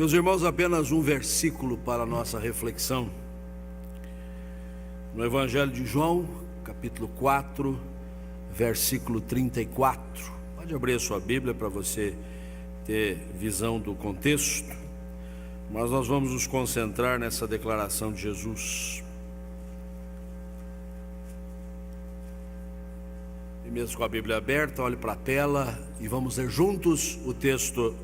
Meus irmãos, apenas um versículo para a nossa reflexão. No Evangelho de João, capítulo 4, versículo 34. Pode abrir a sua Bíblia para você ter visão do contexto, mas nós vamos nos concentrar nessa declaração de Jesus. E mesmo com a Bíblia aberta, olhe para a tela e vamos ler juntos o texto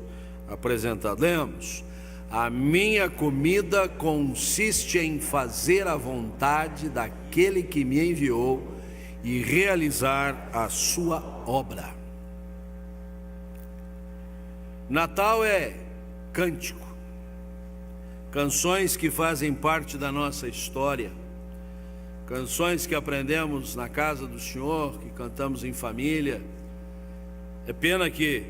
apresentado. Lemos: a minha comida consiste em fazer a vontade daquele que me enviou e realizar a sua obra. Natal é cântico, canções que fazem parte da nossa história, canções que aprendemos na casa do Senhor, que cantamos em família. É pena que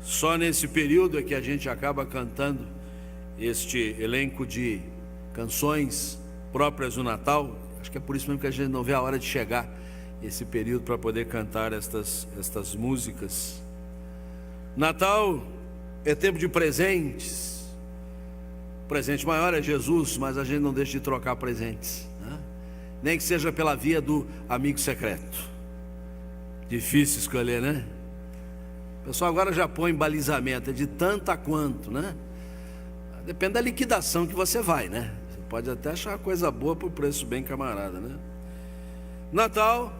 só nesse período é que a gente acaba cantando este elenco de canções próprias do Natal. Acho que é por isso mesmo que a gente não vê a hora de chegar esse período para poder cantar estas músicas. Natal é tempo de presentes. O presente maior é Jesus, mas a gente não deixa de trocar presentes, né? Nem que seja pela via do amigo secreto. Difícil escolher, né? O pessoal agora já põe balizamento, é de tanto a quanto, né? Depende da liquidação que você vai, né? Você pode até achar uma coisa boa por preço bem camarada, né? Natal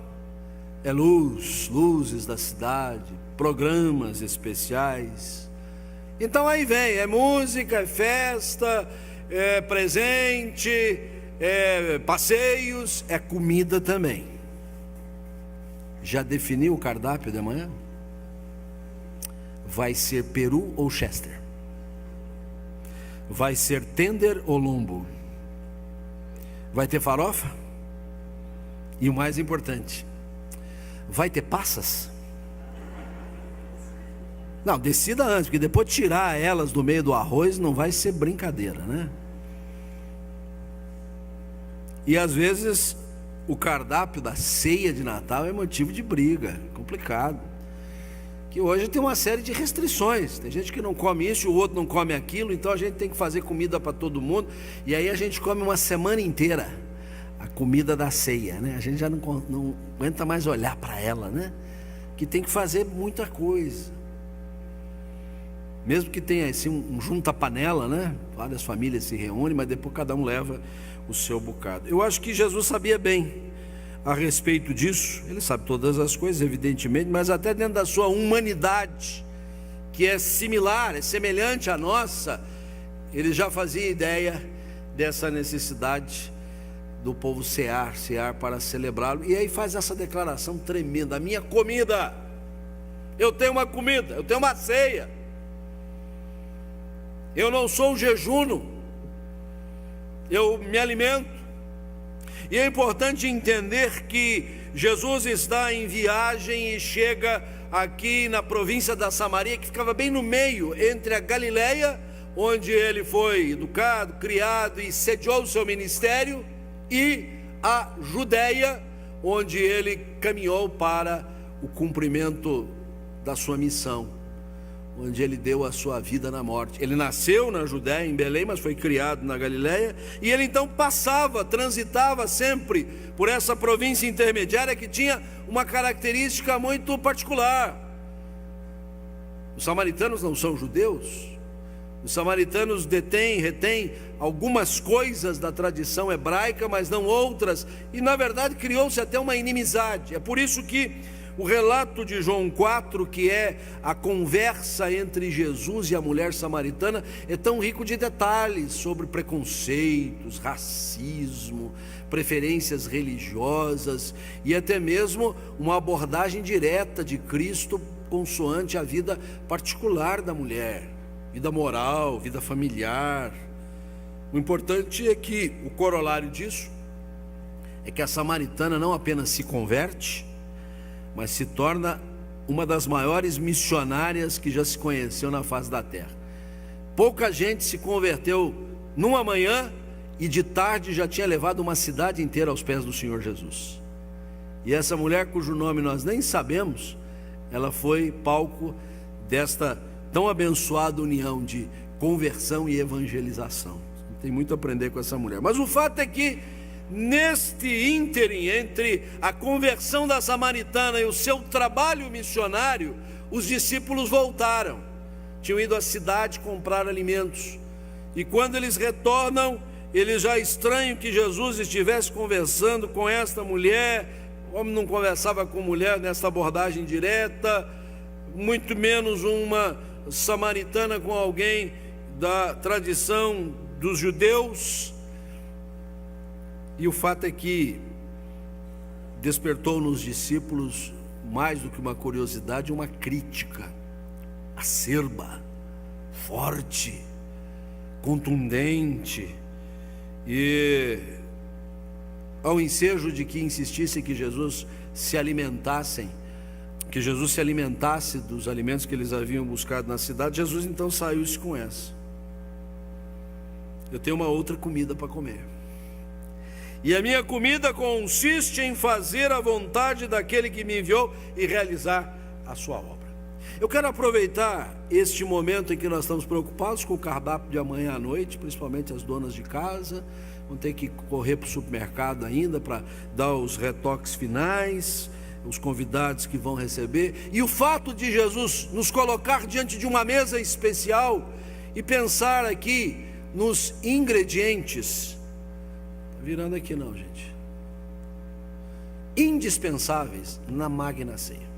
é luz, luzes da cidade, programas especiais. Então aí vem, é música, é festa, é presente, é passeios, é comida também. Já definiu o cardápio de amanhã? Vai ser peru ou chester? Vai ser tender ou lombo? Vai ter farofa? E o mais importante, vai ter passas? Não, decida antes, porque depois de tirar elas do meio do arroz não vai ser brincadeira, né? E às vezes o cardápio da ceia de Natal é motivo de briga, complicado. Que hoje tem uma série de restrições. Tem gente que não come isso, o outro não come aquilo, então a gente tem que fazer comida para todo mundo. E aí a gente come uma semana inteira a comida da ceia, né? A gente já não aguenta mais olhar para ela, né? Que tem que fazer muita coisa. Mesmo que tenha assim um junta-panela, né? Várias famílias se reúnem, mas depois cada um leva o seu bocado. Eu acho que Jesus sabia bem a respeito disso. Ele sabe todas as coisas, evidentemente, mas até dentro da sua humanidade, que é similar, é semelhante à nossa, ele já fazia ideia dessa necessidade do povo cear para celebrá-lo. E aí faz essa declaração tremenda: a minha comida, eu tenho uma comida, eu tenho uma ceia, eu não sou jejuno, eu me alimento. E é importante entender que Jesus está em viagem e chega aqui na província da Samaria, que ficava bem no meio entre a Galileia, onde ele foi educado, criado e sediou o seu ministério, e a Judeia, onde ele caminhou para o cumprimento da sua missão, onde ele deu a sua vida na morte. Ele nasceu na Judéia, em Belém, mas foi criado na Galileia, e ele então transitava sempre por essa província intermediária que tinha uma característica muito particular. Os samaritanos não são judeus. Os samaritanos retêm algumas coisas da tradição hebraica, mas não outras, e na verdade criou-se até uma inimizade. É por isso que o relato de João 4, que é a conversa entre Jesus e a mulher samaritana, é tão rico de detalhes sobre preconceitos, racismo, preferências religiosas e até mesmo uma abordagem direta de Cristo consoante a vida particular da mulher, vida moral, vida familiar. O importante é que o corolário disso é que a samaritana não apenas se converte, mas se torna uma das maiores missionárias que já se conheceu na face da terra. Pouca gente se converteu numa manhã e de tarde já tinha levado uma cidade inteira aos pés do Senhor Jesus. E essa mulher, cujo nome nós nem sabemos, ela foi palco desta tão abençoada união de conversão e evangelização. Tem muito a aprender com essa mulher. Mas o fato é que, neste ínterim entre a conversão da samaritana e o seu trabalho missionário, os discípulos voltaram. Tinham ido à cidade comprar alimentos. E quando eles retornam, eles já estranham que Jesus estivesse conversando com esta mulher. O homem não conversava com mulher nessa abordagem direta, muito menos uma samaritana com alguém da tradição dos judeus. E o fato é que despertou nos discípulos, mais do que uma curiosidade, uma crítica acerba, forte, contundente, e ao ensejo de que insistissem que Jesus se alimentasse dos alimentos que eles haviam buscado na cidade. Jesus então saiu com essa: eu tenho uma outra comida para comer, e a minha comida consiste em fazer a vontade daquele que me enviou e realizar a sua obra. Eu quero aproveitar este momento em que nós estamos preocupados com o cardápio de amanhã à noite, principalmente as donas de casa, vão ter que correr para o supermercado ainda para dar os retoques finais, os convidados que vão receber, e o fato de Jesus nos colocar diante de uma mesa especial e pensar aqui nos ingredientes, virando aqui não, gente, indispensáveis na Magna Ceia.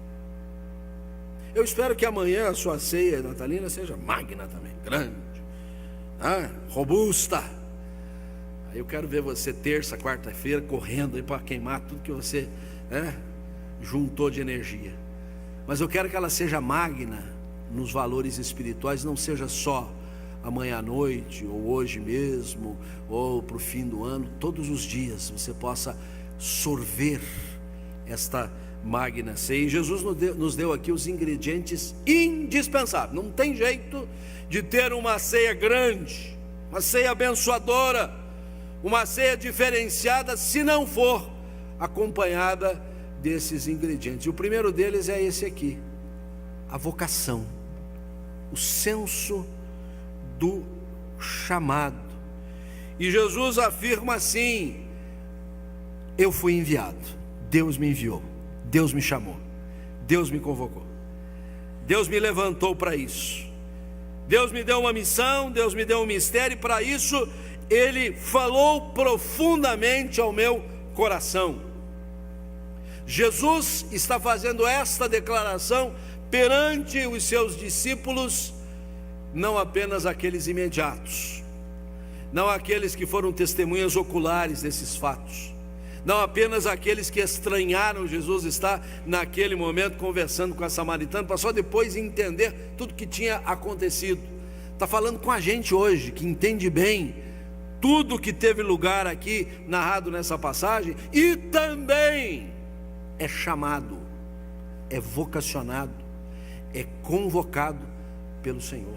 Eu espero que amanhã a sua ceia natalina seja magna também, grande, robusta. Aí eu quero ver você terça, quarta-feira correndo aí para queimar tudo que você juntou de energia. Mas eu quero que ela seja magna nos valores espirituais, não seja só amanhã à noite, ou hoje mesmo, ou para o fim do ano. Todos os dias você possa sorver esta magna ceia. E Jesus nos deu aqui os ingredientes indispensáveis. Não tem jeito de ter uma ceia grande, uma ceia abençoadora, uma ceia diferenciada, se não for acompanhada desses ingredientes. E o primeiro deles é esse aqui: a vocação, o senso do chamado. E Jesus afirma assim: eu fui enviado, Deus me enviou, Deus me chamou, Deus me convocou, Deus me levantou para isso, Deus me deu uma missão, Deus me deu um mistério, e para isso Ele falou profundamente ao meu coração. Jesus está fazendo esta declaração perante os seus discípulos, não apenas aqueles imediatos, não aqueles que foram testemunhas oculares desses fatos, não apenas aqueles que estranharam Jesus estar naquele momento conversando com a samaritana, para só depois entender tudo que tinha acontecido. Está falando com a gente hoje, que entende bem tudo que teve lugar aqui narrado nessa passagem, e também é chamado, é vocacionado, é convocado pelo Senhor.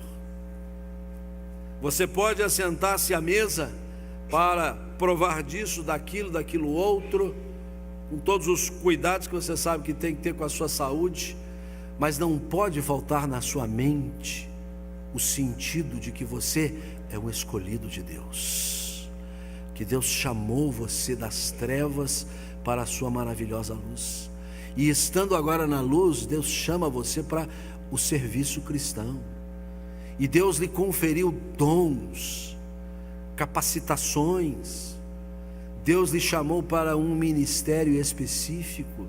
Você pode assentar-se à mesa para provar disso, daquilo outro, com todos os cuidados que você sabe que tem que ter com a sua saúde, mas não pode faltar na sua mente o sentido de que você é um escolhido de Deus, que Deus chamou você das trevas para a sua maravilhosa luz, e estando agora na luz, Deus chama você para o serviço cristão, e Deus lhe conferiu dons, capacitações, Deus lhe chamou para um ministério específico,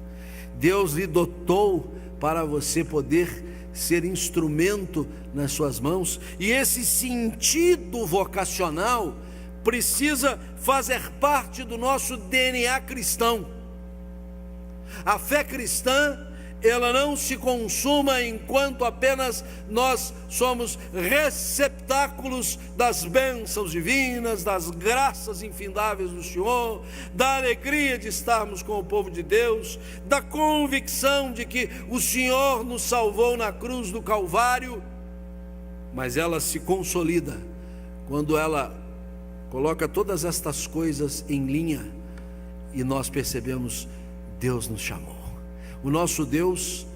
Deus lhe dotou para você poder ser instrumento nas suas mãos, e esse sentido vocacional precisa fazer parte do nosso DNA cristão. A fé cristã, ela não se consuma enquanto apenas nós somos receptáculos das bênçãos divinas, das graças infindáveis do Senhor, da alegria de estarmos com o povo de Deus, da convicção de que o Senhor nos salvou na cruz do Calvário, mas ela se consolida quando ela coloca todas estas coisas em linha e nós percebemos: Deus nos chamou. O nosso Deus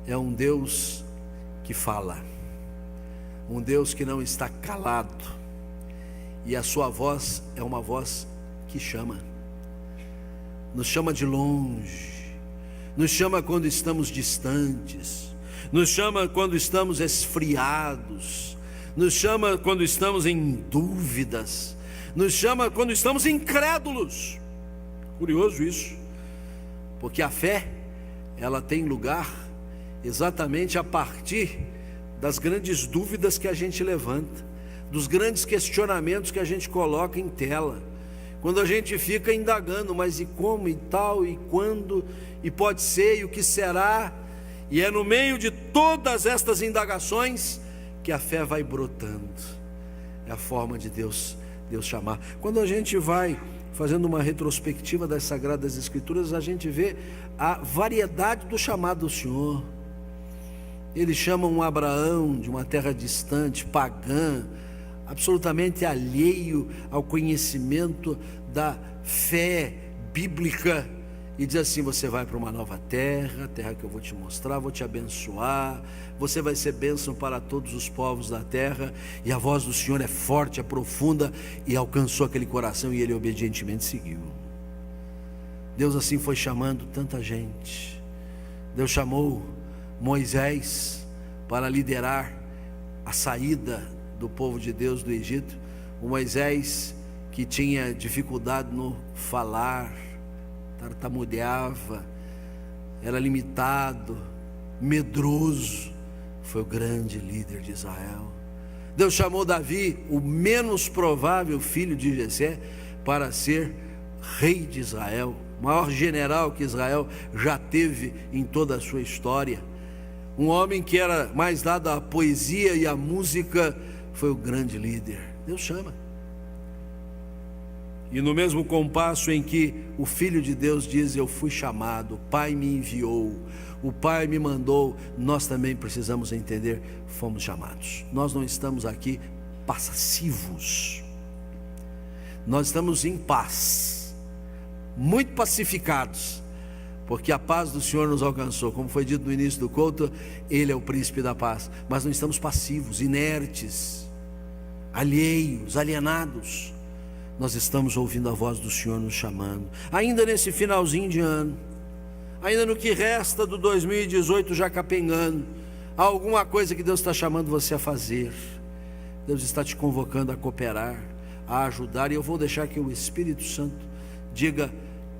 é um Deus que fala. um Deus que não está calado, e a sua voz é uma voz que chama, nos chama de longe, nos chama quando estamos distantes, nos chama quando estamos esfriados, nos chama quando estamos em dúvidas, nos chama quando estamos incrédulos. Curioso isso, porque a fé, ela tem lugar exatamente a partir das grandes dúvidas que a gente levanta, dos grandes questionamentos que a gente coloca em tela, quando a gente fica indagando, mas e como, e tal, e quando, e pode ser, e o que será? E é no meio de todas estas indagações que a fé vai brotando. É a forma de Deus chamar. Quando a gente vai fazendo uma retrospectiva das Sagradas Escrituras, a gente vê a variedade do chamado do Senhor. Ele chama um Abraão de uma terra distante, pagã, absolutamente alheio ao conhecimento da fé bíblica, e diz assim: você vai para uma nova terra, terra que eu vou te mostrar, vou te abençoar, você vai ser bênção para todos os povos da terra. E a voz do Senhor é forte, é profunda, e alcançou aquele coração, e ele obedientemente seguiu. Deus assim foi chamando tanta gente. Deus chamou Moisés para liderar a saída do povo de Deus do Egito. O Moisés que tinha dificuldade no falar, tartamudeava, era limitado, medroso, foi o grande líder de Israel. Deus chamou Davi, o menos provável filho de Jessé, para ser rei de Israel, o maior general que Israel já teve em toda a sua história. Um homem que era mais dado à poesia e à música, foi o grande líder. Deus chama. E no mesmo compasso em que o Filho de Deus diz: eu fui chamado, o Pai me enviou, o Pai me mandou, nós também precisamos entender: fomos chamados. Nós não estamos aqui passivos, nós estamos em paz, muito pacificados, porque a paz do Senhor nos alcançou. Como foi dito no início do culto, Ele é o príncipe da paz. Mas não estamos passivos, inertes, alheios, alienados. Nós estamos ouvindo a voz do Senhor nos chamando, ainda nesse finalzinho de ano, ainda no que resta do 2018 já capengando. Há alguma coisa que Deus está chamando você a fazer. Deus está te convocando a cooperar, a ajudar. E eu vou deixar que o Espírito Santo diga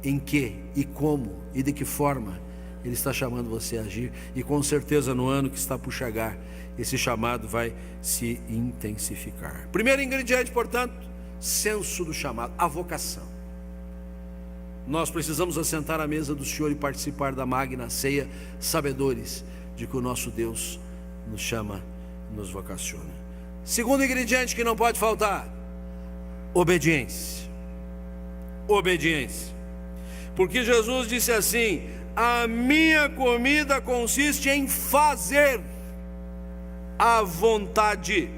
em que e como e de que forma Ele está chamando você a agir. E com certeza no ano que está por chegar, esse chamado vai se intensificar. Primeiro ingrediente, portanto, senso do chamado, a vocação. Nós precisamos assentar à mesa do Senhor e participar da magna ceia, sabedores de que o nosso Deus nos chama, nos vocaciona. Segundo ingrediente que não pode faltar: obediência. Obediência. Porque Jesus disse assim: a minha comida consiste em fazer a vontade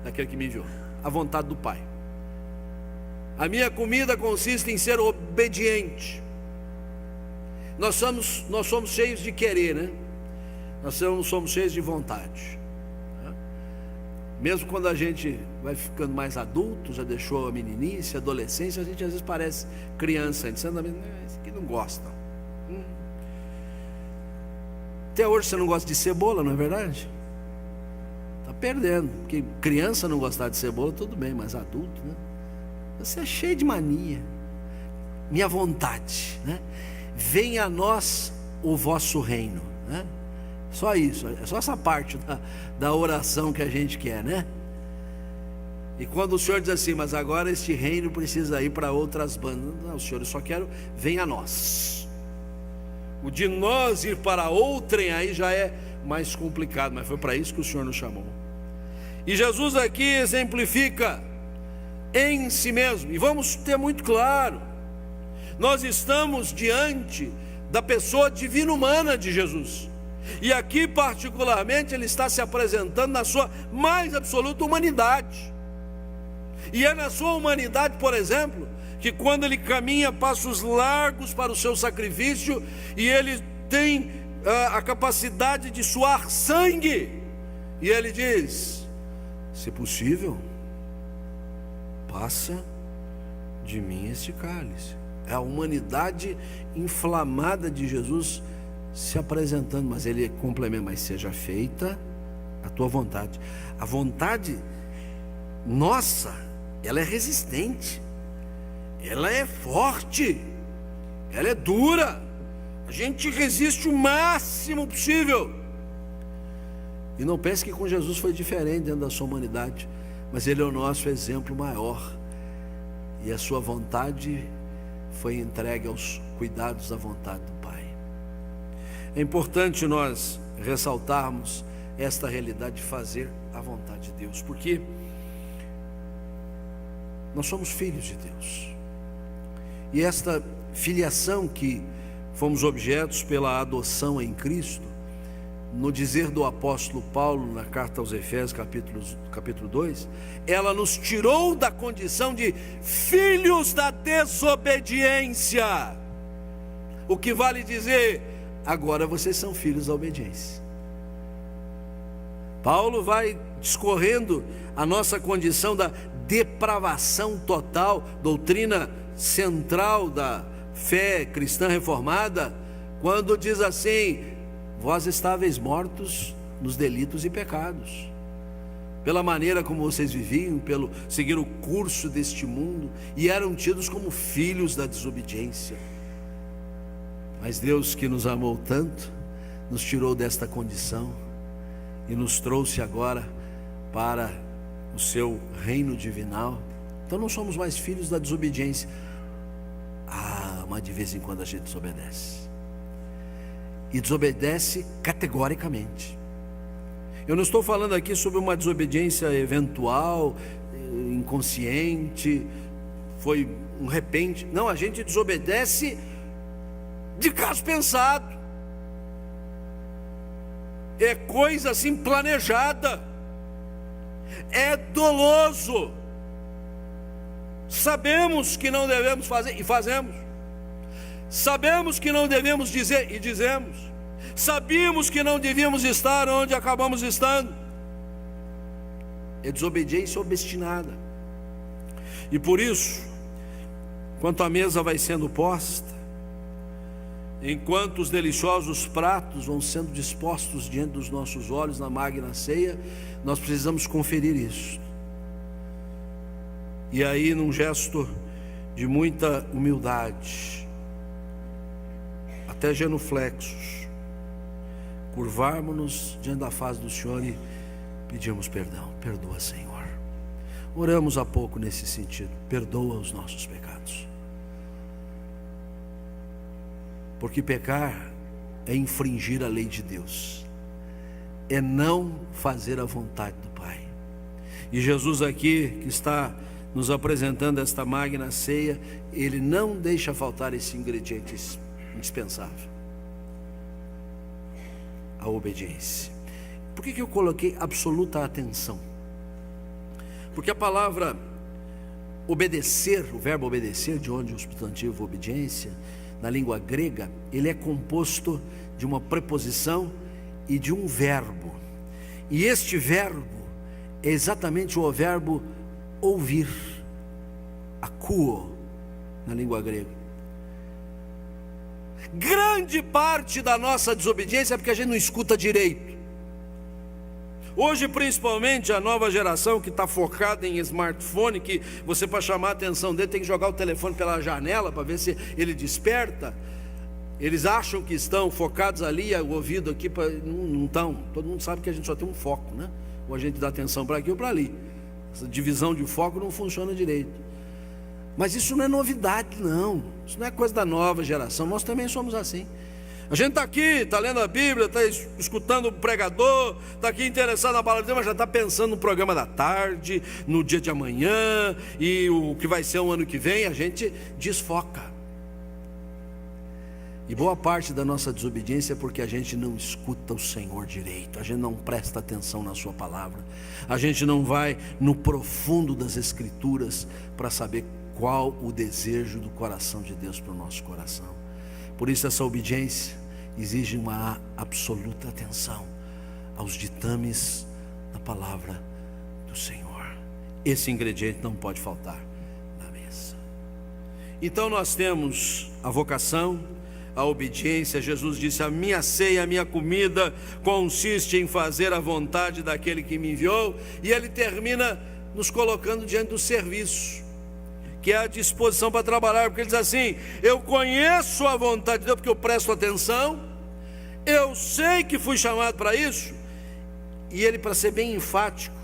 daquele que me enviou, a vontade do Pai. A minha comida consiste em ser obediente. Nós somos cheios de querer, né? Nós somos cheios de vontade, né? Mesmo quando a gente vai ficando mais adulto, já deixou a meninice, a adolescência, a gente às vezes parece criança. A gente anda mesmo: esse aqui não gosta. Até hoje você não gosta de cebola, não é verdade? Está perdendo, porque criança não gostar de cebola, tudo bem, mas adulto, né? Você é cheio de mania. Minha vontade, né? Venha a nós o vosso reino, né? Só isso, é só essa parte da oração que a gente quer, né? E quando o Senhor diz assim: mas agora este reino precisa ir para outras bandas. Não, Senhor, eu só quero, venha a nós. O de nós ir para outrem aí já é mais complicado, mas foi para isso que o Senhor nos chamou. E Jesus aqui exemplifica em si mesmo, e vamos ter muito claro: nós estamos diante da pessoa divina humana de Jesus, e aqui particularmente Ele está se apresentando na sua mais absoluta humanidade. E é na sua humanidade, por exemplo, que quando Ele caminha passos largos para o seu sacrifício, e Ele tem a capacidade de suar sangue, E ele diz: se possível, passa de mim este cálice. É a humanidade inflamada de Jesus se apresentando, mas ele complementa: mas seja feita a tua vontade. A vontade nossa, ela é resistente, ela é forte, ela é dura. A gente resiste o máximo possível. E não pense que com Jesus foi diferente dentro da sua humanidade, mas ele é o nosso exemplo maior, e a sua vontade foi entregue aos cuidados da vontade do Pai. É importante nós ressaltarmos esta realidade de fazer a vontade de Deus, porque nós somos filhos de Deus, e esta filiação que fomos objetos pela adoção em Cristo, no dizer do apóstolo Paulo na carta aos Efésios, capítulo 2, ela nos tirou da condição de filhos da desobediência. O que vale dizer, agora vocês são filhos da obediência. Paulo vai discorrendo a nossa condição da depravação total, doutrina central da fé cristã reformada, quando diz assim: vós estáveis mortos nos delitos e pecados, pela maneira como vocês viviam, pelo seguir o curso deste mundo, e eram tidos como filhos da desobediência. Mas Deus, que nos amou tanto, nos tirou desta condição e nos trouxe agora para o seu reino divinal. Então não somos mais filhos da desobediência. Mas de vez em quando a gente desobedece, e desobedece categoricamente. Eu não estou falando aqui sobre uma desobediência eventual, inconsciente, foi um repente. Não, a gente desobedece de caso pensado, é coisa assim planejada, é doloso. Sabemos que não devemos fazer e fazemos. Sabemos que não devemos dizer e dizemos. Sabíamos que não devíamos estar onde acabamos estando. É desobediência obstinada. E por isso, enquanto a mesa vai sendo posta, enquanto os deliciosos pratos vão sendo dispostos diante dos nossos olhos na magna ceia, nós precisamos conferir isso. E aí, num gesto de muita humildade, até genuflexos, curvarmos-nos diante da face do Senhor e pedimos perdão. Perdoa, Senhor. Oramos há pouco nesse sentido. Perdoa os nossos pecados, porque pecar é infringir a lei de Deus, é não fazer a vontade do Pai. E Jesus aqui, que está nos apresentando esta magna ceia, ele não deixa faltar esse ingrediente indispensável: a obediência. Por que eu coloquei absoluta atenção? Porque a palavra obedecer, o verbo obedecer, de onde o substantivo obediência, na língua grega, ele é composto de uma preposição e de um verbo. E este verbo é exatamente o verbo ouvir, akouo, na língua grega. Grande parte da nossa desobediência é porque a gente não escuta direito. Hoje, principalmente, a nova geração que está focada em smartphone, que você, para chamar a atenção dele, tem que jogar o telefone pela janela para ver se ele desperta. Eles acham que estão focados ali, o ouvido aqui, não estão. Todo mundo sabe que a gente só tem um foco, né? Ou a gente dá atenção para aqui ou para ali. Essa divisão de foco não funciona direito. Mas isso não é novidade, não. Isso não é coisa da nova geração. Nós também somos assim. A gente está aqui, está lendo a Bíblia, está escutando o pregador, está aqui interessado na palavra de Deus, mas já está pensando no programa da tarde, no dia de amanhã, e o que vai ser o ano que vem. A gente desfoca. E boa parte da nossa desobediência é porque a gente não escuta o Senhor direito, a gente não presta atenção na sua palavra, a gente não vai no profundo das Escrituras para saber qual o desejo do coração de Deus para o nosso coração. Por isso essa obediência exige uma absoluta atenção aos ditames da palavra do Senhor. Esse ingrediente não pode faltar na mesa. Então nós temos a vocação, a obediência. Jesus disse: a minha ceia, a minha comida consiste em fazer a vontade daquele que me enviou. E ele termina nos colocando diante do serviço, que é a disposição para trabalhar, porque ele diz assim: eu conheço a vontade de Deus, porque eu presto atenção, eu sei que fui chamado para isso. E ele, para ser bem enfático,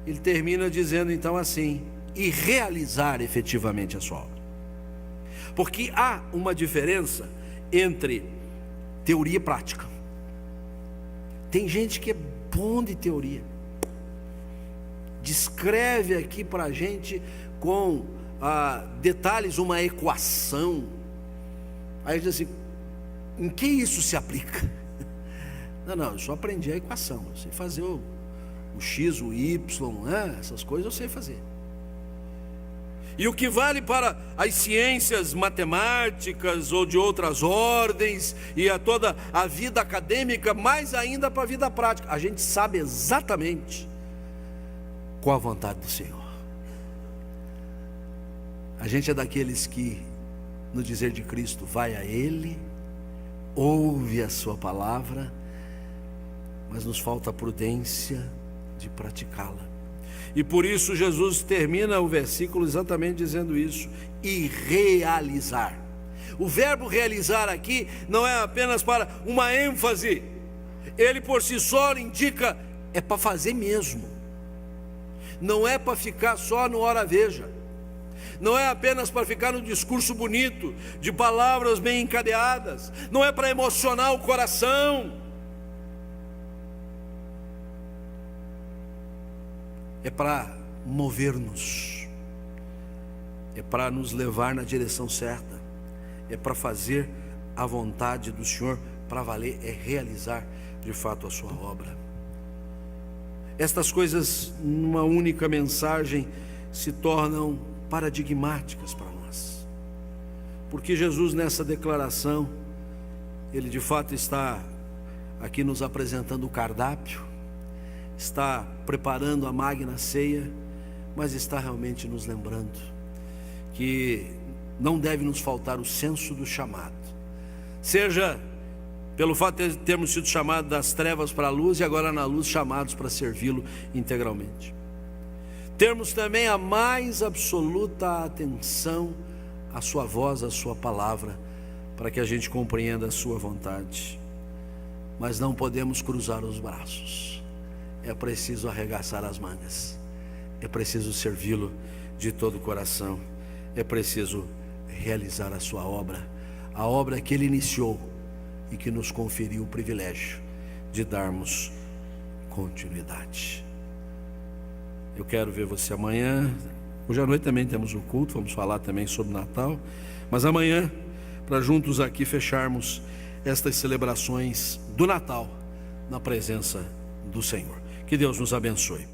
ele termina dizendo então assim: e realizar efetivamente a sua obra. Porque há uma diferença entre teoria e prática. Tem gente que é bom de teoria, descreve aqui para a gente com detalhes uma equação, aí diz assim: em que isso se aplica? Não, eu só aprendi a equação, eu sei fazer o X, o Y, essas coisas eu sei fazer. E o que vale para as ciências matemáticas ou de outras ordens, e a toda a vida acadêmica, mais ainda para a vida prática, a gente sabe exatamente qual a vontade do Senhor. A gente é daqueles que, no dizer de Cristo, vai a Ele, ouve a sua palavra, mas nos falta a prudência de praticá-la. E por isso Jesus termina o versículo exatamente dizendo isso: e realizar. O verbo realizar aqui não é apenas para uma ênfase, ele por si só indica, é para fazer mesmo, não é para ficar só no ora veja, não é apenas para ficar no discurso bonito, de palavras bem encadeadas, não é para emocionar o coração, é para mover-nos, é para nos levar na direção certa, é para fazer a vontade do Senhor para valer, é realizar de fato a sua obra. Estas coisas, numa única mensagem, se tornam paradigmáticas para nós, porque Jesus, nessa declaração, ele de fato está aqui nos apresentando o cardápio, está preparando a magna ceia, mas está realmente nos lembrando que não deve nos faltar o senso do chamado, seja pelo fato de termos sido chamados das trevas para a luz, e agora na luz chamados para servi-lo integralmente. Termos também a mais absoluta atenção à sua voz, à sua palavra, para que a gente compreenda a sua vontade. Mas não podemos cruzar os braços, é preciso arregaçar as mangas, é preciso servi-lo de todo o coração, é preciso realizar a sua obra, a obra que ele iniciou e que nos conferiu o privilégio de darmos continuidade. Eu quero ver você amanhã. Hoje à noite também temos o culto, vamos falar também sobre Natal, mas amanhã, para juntos aqui fecharmos estas celebrações do Natal na presença do Senhor. Que Deus nos abençoe.